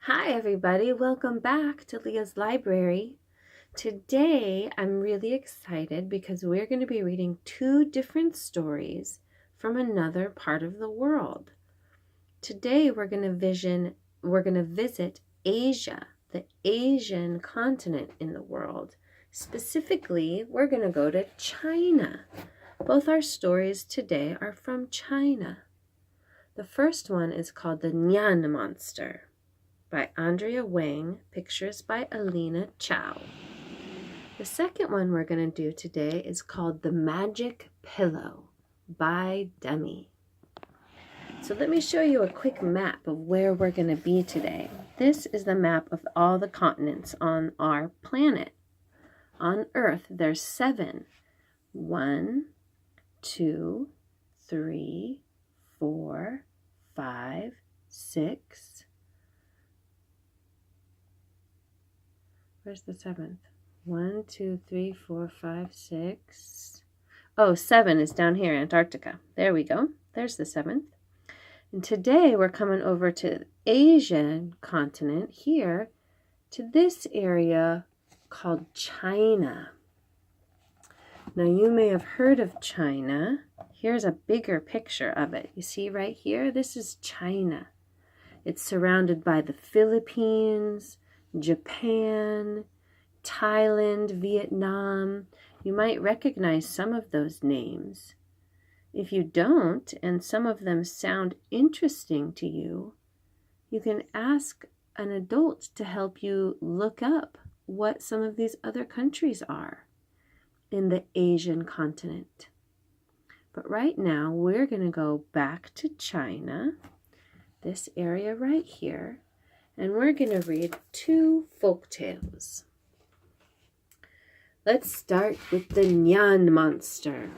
Hi everybody, welcome back to Leah's Library. Today I'm really excited because we're going to be reading two different stories from another part of the world. Today we're going to visit Asia, the Asian continent in the world. Specifically, we're going to go to China. Both our stories today are from China. The first one is called the Nian monster, by Andrea Wang, pictures by Alina, Chau. The second one we're going to do today is called The Magic Pillow by Demi. So let me show you a quick map of where we're going to be today. This is the map of all the continents on our planet. On Earth, there's 7. 1, 2, 3, 4, 5, 6. Where's the 7th? 1, 2, 3, 4, 5, 6. Oh, 7 is down here, Antarctica. There we go. There's the 7th. And today we're coming over to the Asian continent here, to this area called China. Now you may have heard of China. Here's a bigger picture of it. You see right here? This is China. It's surrounded by the Philippines, Japan, Thailand, Vietnam. You might recognize some of those names. If you don't, and some of them sound interesting to you, you can ask an adult to help you look up what some of these other countries are in the Asian continent. But right now, we're going to go back to China, this area right here, and we're going to read 2 folk tales. Let's start with the Nian monster.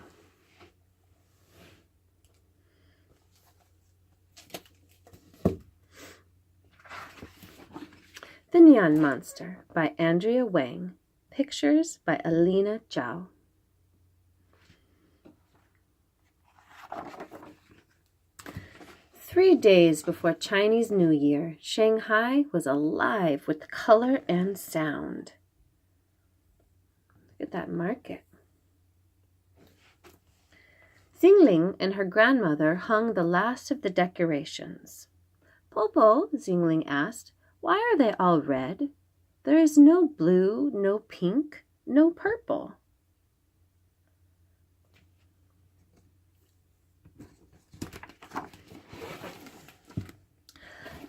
The Nian monster by Andrea Wang, pictures by Alina, Chau. 3 days before Chinese New Year, Shanghai was alive with color and sound. Look at that market. Xingling and her grandmother hung the last of the decorations. "Popo," Xingling asked, "why are they all red? There is no blue, no pink, no purple."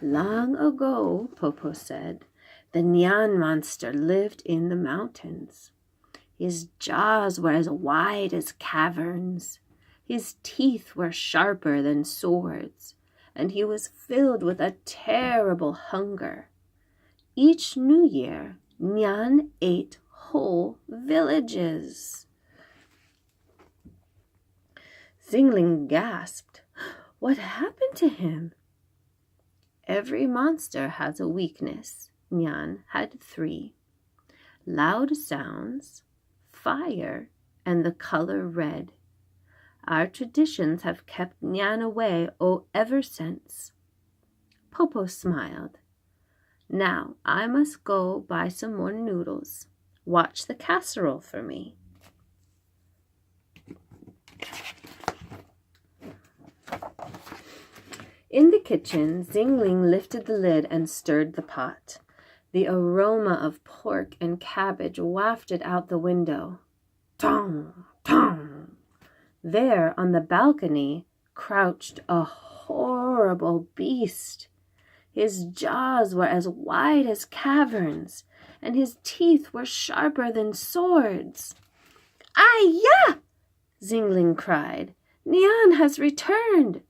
"Long ago," Popo said, "the Nian monster lived in the mountains. His jaws were as wide as caverns. His teeth were sharper than swords, and he was filled with a terrible hunger. Each New Year, Nian ate whole villages." Xingling gasped. "What happened to him?" "Every monster has a weakness." Nian had 3. Loud sounds, fire, and the color red. Our traditions have kept Nian away ever since. Popo smiled. "Now I must go buy some more noodles. Watch the casserole for me." In the kitchen, Xingling lifted the lid and stirred the pot. The aroma of pork and cabbage wafted out the window. Tong, tong. There on the balcony crouched a horrible beast. His jaws were as wide as caverns, and his teeth were sharper than swords. "Ai-ya!" Xingling cried. "Nian has returned."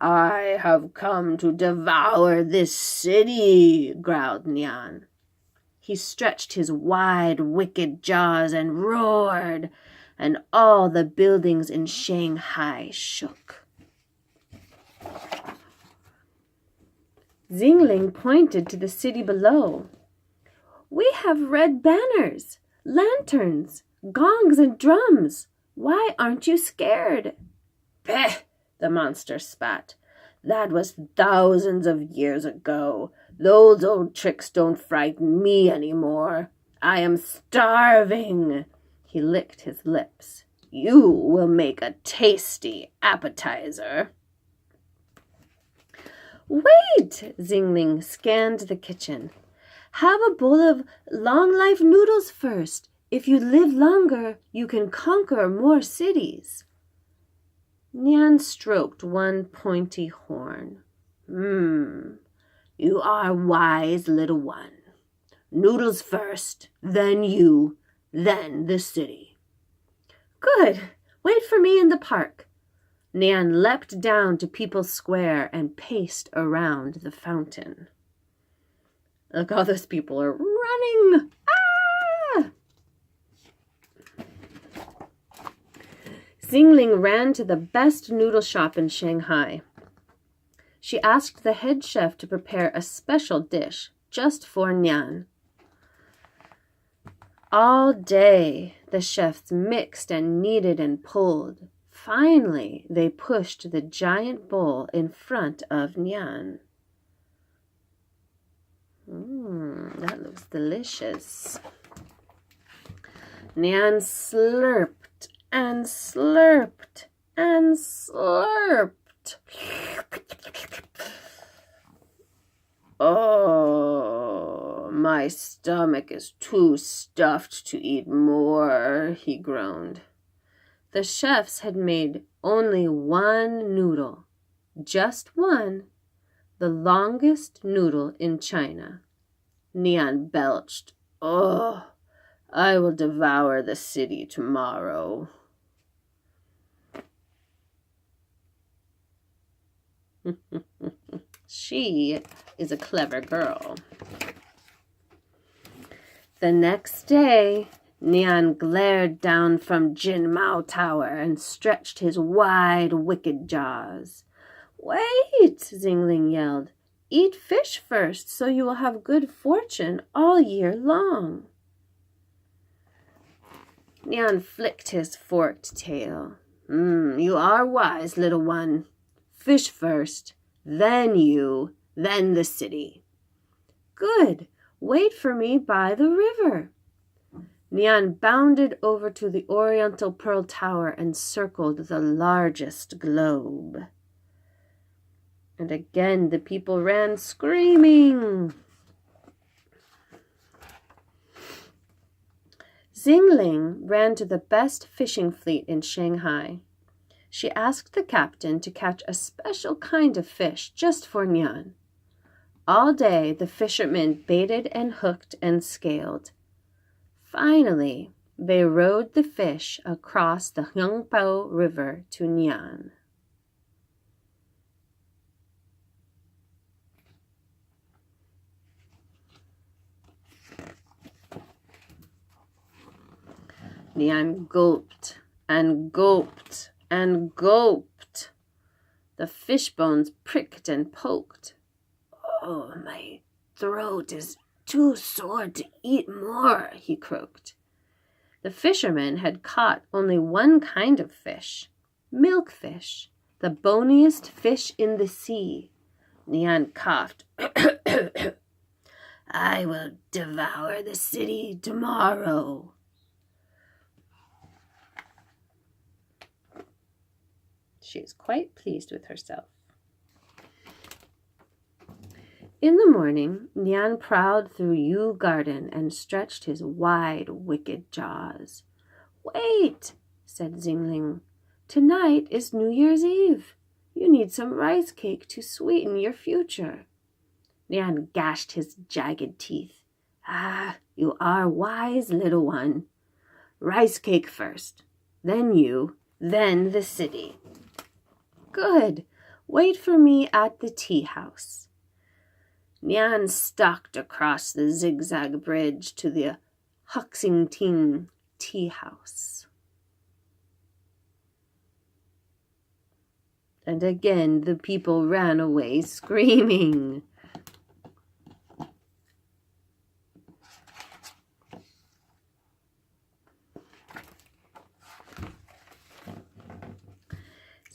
"I have come to devour this city," growled Nian. He stretched his wide, wicked jaws and roared, and all the buildings in Shanghai shook. Xingling pointed to the city below. "We have red banners, lanterns, gongs, and drums. Why aren't you scared?" "Peh!" the monster spat. That was thousands of years ago. Those old tricks don't frighten me anymore. I am starving. He licked his lips. You will make a tasty appetizer. Wait! Xingling scanned the kitchen. Have a bowl of long-life noodles first. If you live longer, you can conquer more cities. Nian stroked one pointy horn. You are wise, little one. Noodles first, then you, then the city. Good. Wait for me in the park. Nian leapt down to People's Square and paced around the fountain. Look, all those people are running. Ah! Xingling ran to the best noodle shop in Shanghai. She asked the head chef to prepare a special dish just for Nian. All day, the chefs mixed and kneaded and pulled. Finally, they pushed the giant bowl in front of Nian. That looks delicious. Nian slurped and slurped and slurped. Oh, my stomach is too stuffed to eat more, he groaned. The chefs had made only one noodle, just one, the longest noodle in China. Nian belched. Oh, I will devour the city tomorrow. She is a clever girl. The next day, Nian glared down from Jin Mao Tower and stretched his wide, wicked jaws. Wait, Xingling yelled. Eat fish first, so you will have good fortune all year long. Nian flicked his forked tail. You are wise, little one. Fish first, then you, then the city. Good. Wait for me by the river. Nian bounded over to the Oriental Pearl Tower and circled the largest globe. And again the people ran screaming. Xingling ran to the best fishing fleet in Shanghai. She asked the captain to catch a special kind of fish just for Nian. All day the fishermen baited and hooked and scaled. Finally, they rowed the fish across the Hongpo River to Nian. Nian gulped and gulped and gulped. The fish bones pricked and poked. Oh, my throat is too sore to eat more, he croaked. The fisherman had caught only one kind of fish, milkfish, the boniest fish in the sea. Nian coughed. I will devour the city tomorrow. She is quite pleased with herself. In the morning, Nian prowled through Yu Garden and stretched his wide, wicked jaws. Wait, said Xingling. Tonight is New Year's Eve. You need some rice cake to sweeten your future. Nian gashed his jagged teeth. Ah, you are wise, little one. Rice cake first, then you, then the city. Good. Wait for me at the tea house. Nian stalked across the zigzag bridge to the Huxingting tea house. And again the people ran away screaming.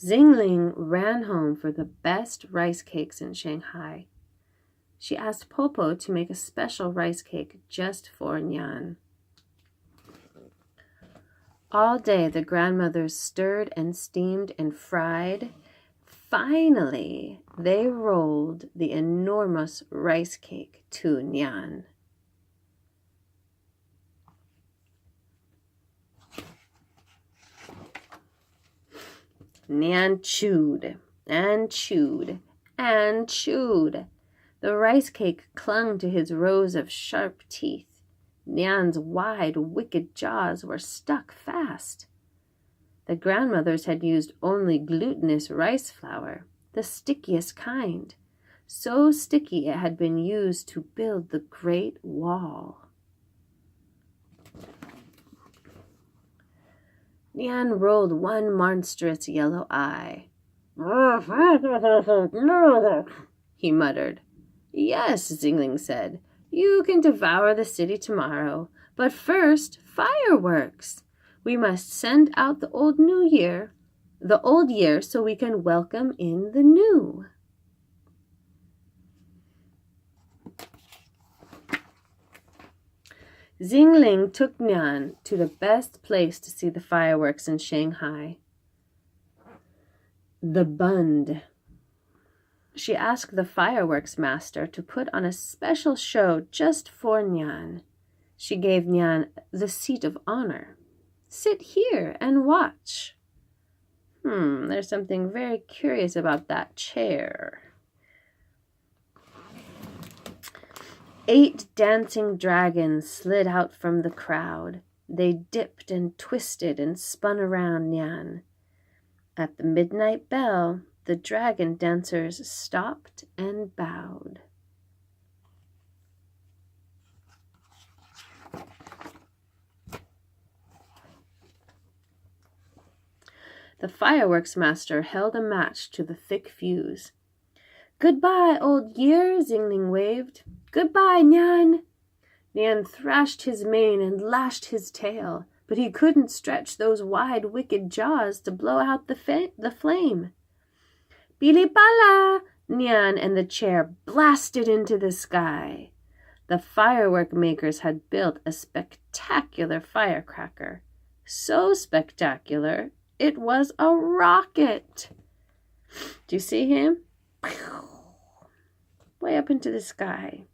Xingling ran home for the best rice cakes in Shanghai. She asked Popo to make a special rice cake just for Nian. All day the grandmothers stirred and steamed and fried. Finally, they rolled the enormous rice cake to Nian. Nian chewed and chewed and chewed. The rice cake clung to his rows of sharp teeth. Nian's wide, wicked jaws were stuck fast. The grandmothers had used only glutinous rice flour, the stickiest kind. So sticky it had been used to build the Great Wall. Nian rolled one monstrous yellow eye. He muttered. Yes, Xingling said. You can devour the city tomorrow, but first, fireworks. We must send out the old year so we can welcome in the new. Xingling took Nian to the best place to see the fireworks in Shanghai, the Bund. She asked the fireworks master to put on a special show just for Nian. She gave Nian the seat of honor. Sit here and watch. There's something very curious about that chair. 8 dancing dragons slid out from the crowd. They dipped and twisted and spun around Nian. At the midnight bell, the dragon dancers stopped and bowed. The fireworks master held a match to the thick fuse. Goodbye, old year, Xingling waved. Goodbye, Nian. Nian thrashed his mane and lashed his tail, but he couldn't stretch those wide, wicked jaws to blow out the flame. Bilibala! Nian and the chair blasted into the sky. The firework makers had built a spectacular firecracker. So spectacular, it was a rocket. Do you see him? Way up into the sky.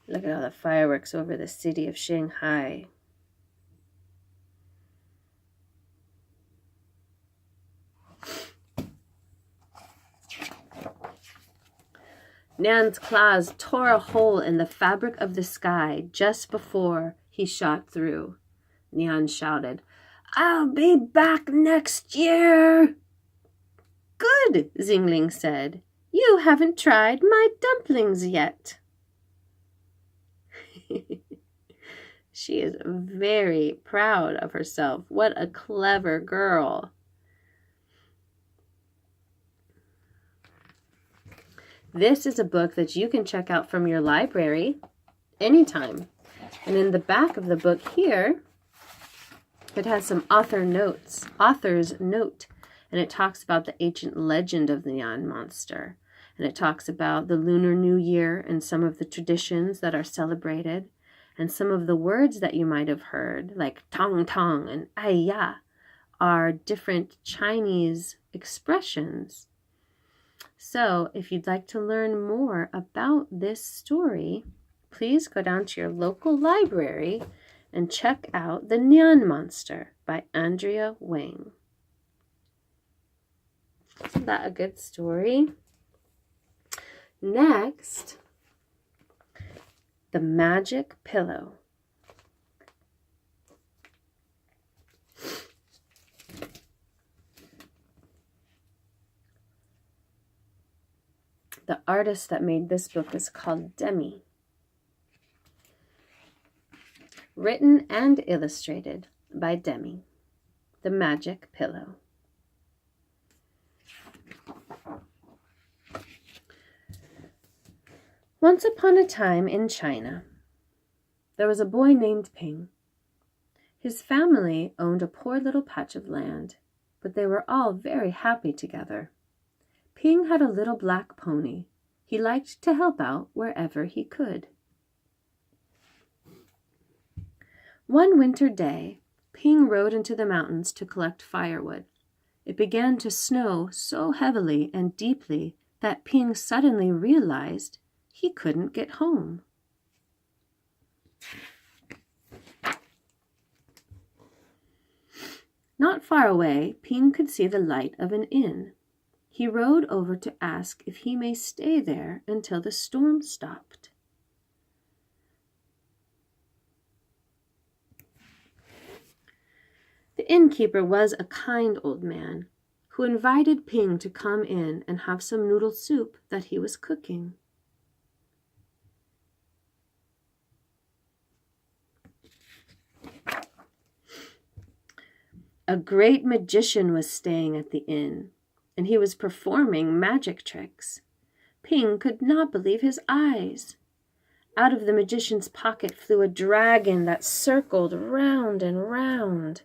Look at all the fireworks over the city of Shanghai. Nian's claws tore a hole in the fabric of the sky just before he shot through. Nian shouted, I'll be back next year. Good, Xingling said. You haven't tried my dumplings yet. She is very proud of herself. What a clever girl. This is a book that you can check out from your library anytime. And in the back of the book here, it has some author's note, and it talks about the ancient legend of the Nian monster. And it talks about the Lunar New Year and some of the traditions that are celebrated, and some of the words that you might have heard, like tong tong and ai ya, are different Chinese expressions. So if you'd like to learn more about this story, please go down to your local library and check out The Nian Monster by Andrea Wang. Isn't that a good story? Next, The Magic Pillow. The artist that made this book is called Demi. Written and illustrated by Demi. The Magic Pillow. Once upon a time in China, there was a boy named Ping. His family owned a poor little patch of land. but they were all very happy together. Ping had a little black pony. He liked to help out wherever he could. One winter day, Ping rode into the mountains to collect firewood. It began to snow so heavily and deeply that Ping suddenly realized he couldn't get home. Not far away, Ping could see the light of an inn. He rode over to ask if he may stay there until the storm stopped. The innkeeper was a kind old man who invited Ping to come in and have some noodle soup that he was cooking. A great magician was staying at the inn, and he was performing magic tricks. Ping could not believe his eyes. Out of the magician's pocket flew a dragon that circled round and round,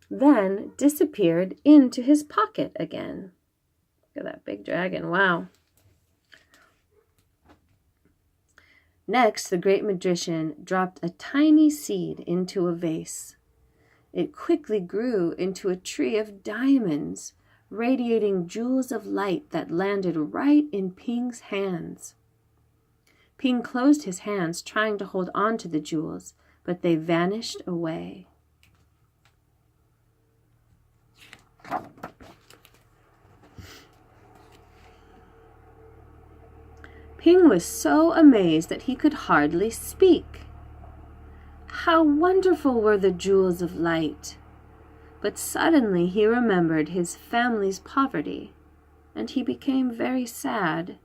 then disappeared into his pocket again. Look at that big dragon, wow. Next, the great magician dropped a tiny seed into a vase. It quickly grew into a tree of diamonds, radiating jewels of light that landed right in Ping's hands. Ping closed his hands, trying to hold on to the jewels, but they vanished away. Ping was so amazed that he could hardly speak. How wonderful were the jewels of light! But suddenly he remembered his family's poverty, and he became very sad.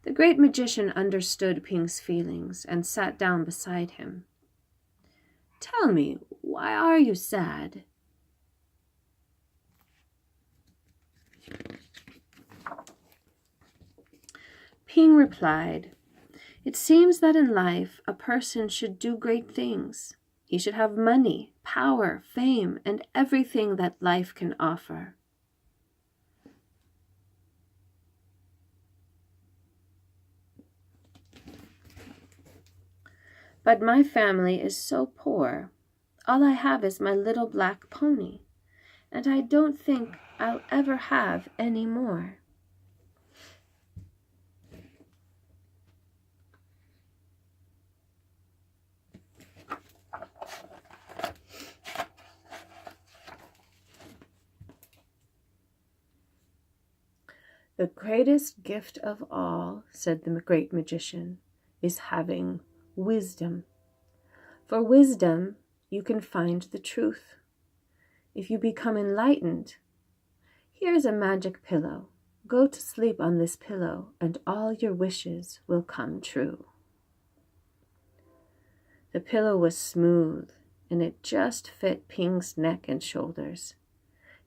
The great magician understood Ping's feelings and sat down beside him. "Tell me, why are you sad?" Ping replied, "It seems that in life a person should do great things. He should have money, power, fame, and everything that life can offer. But my family is so poor. All I have is my little black pony, and I don't think I'll ever have any more." "The greatest gift of all," said the great magician, "is having wisdom. For wisdom, you can find the truth. If you become enlightened, here's a magic pillow. Go to sleep on this pillow, and all your wishes will come true." The pillow was smooth, and it just fit Ping's neck and shoulders.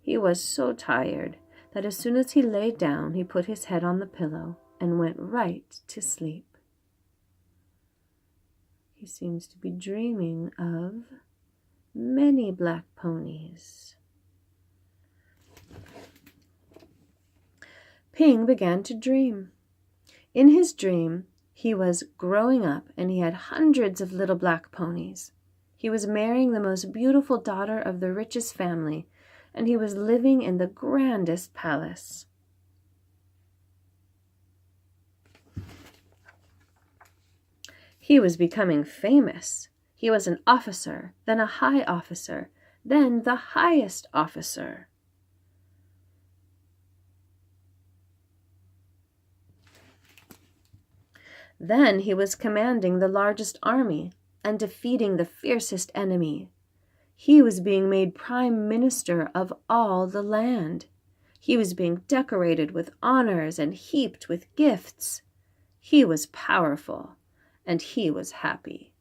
He was so tired that as soon as he lay down, he put his head on the pillow and went right to sleep. He seems to be dreaming of many black ponies. Ping began to dream. In his dream, he was growing up and he had hundreds of little black ponies. He was marrying the most beautiful daughter of the richest family, and he was living in the grandest palace. He was becoming famous. He was an officer, then a high officer, then the highest officer. Then he was commanding the largest army and defeating the fiercest enemy. He was being made prime minister of all the land. He was being decorated with honors and heaped with gifts. He was powerful, and he was happy.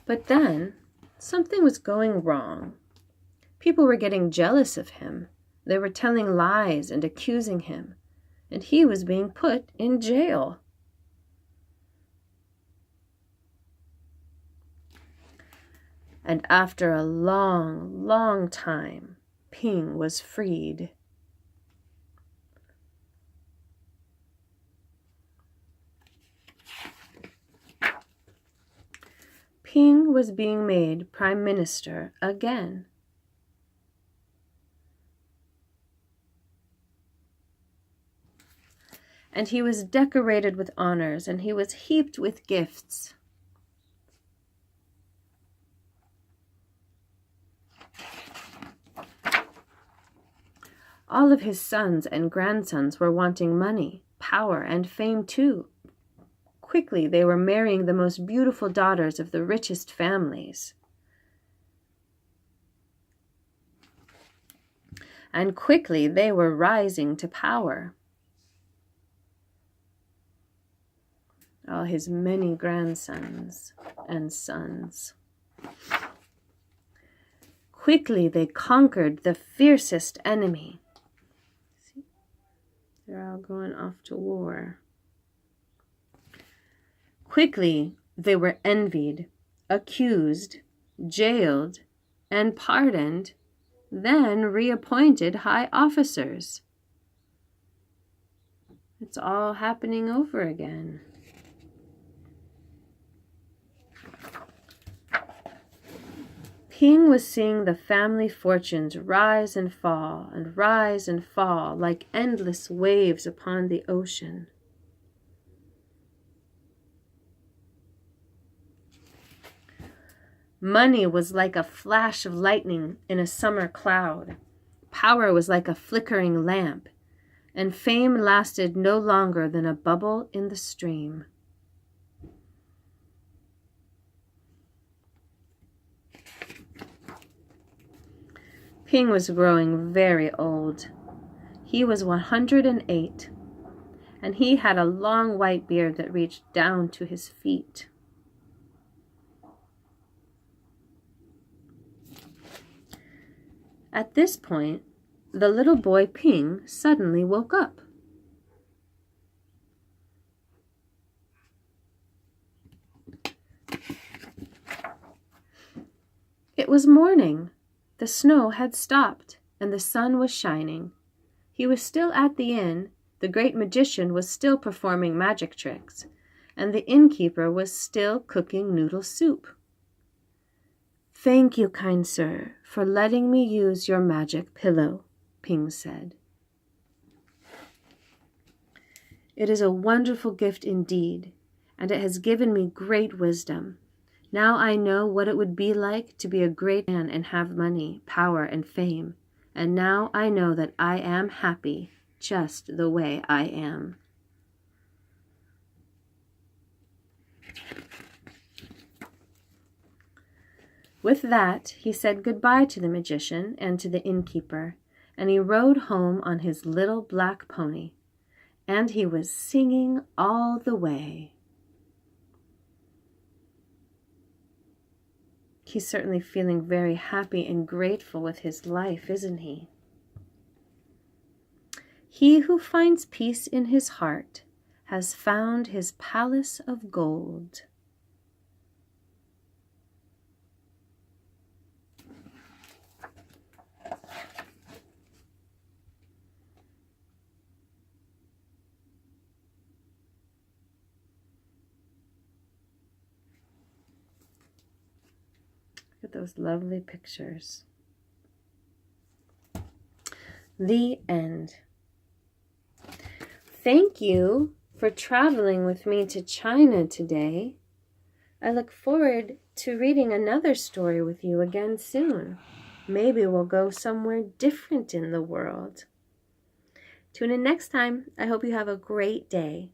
But then, something was going wrong. People were getting jealous of him. They were telling lies and accusing him, and he was being put in jail. And after a long, long time, Ping was freed. Ping was being made Prime Minister again. And he was decorated with honors, and he was heaped with gifts. All of his sons and grandsons were wanting money, power, and fame too. Quickly, they were marrying the most beautiful daughters of the richest families. And quickly, they were rising to power. All his many grandsons and sons. Quickly, they conquered the fiercest enemy. See? They're all going off to war. Quickly, they were envied, accused, jailed, and pardoned, then reappointed high officers. It's all happening over again. Ping was seeing the family fortunes rise and fall like endless waves upon the ocean. Money was like a flash of lightning in a summer cloud. Power was like a flickering lamp, and fame lasted no longer than a bubble in the stream. Ping was growing very old. He was 108, and he had a long white beard that reached down to his feet. At this point, the little boy Ping suddenly woke up. It was morning. The snow had stopped, and the sun was shining. He was still at the inn, the great magician was still performing magic tricks, and the innkeeper was still cooking noodle soup. "Thank you, kind sir, for letting me use your magic pillow," Ping said. "It is a wonderful gift indeed, and it has given me great wisdom. Now I know what it would be like to be a great man and have money, power, and fame, and now I know that I am happy just the way I am." With that, he said goodbye to the magician and to the innkeeper, and he rode home on his little black pony, and he was singing all the way. He's certainly feeling very happy and grateful with his life, isn't he? He who finds peace in his heart has found his palace of gold. Look at those lovely pictures. The end. Thank you for traveling with me to China today. I look forward to reading another story with you again soon. Maybe we'll go somewhere different in the world. Tune in next time. I hope you have a great day.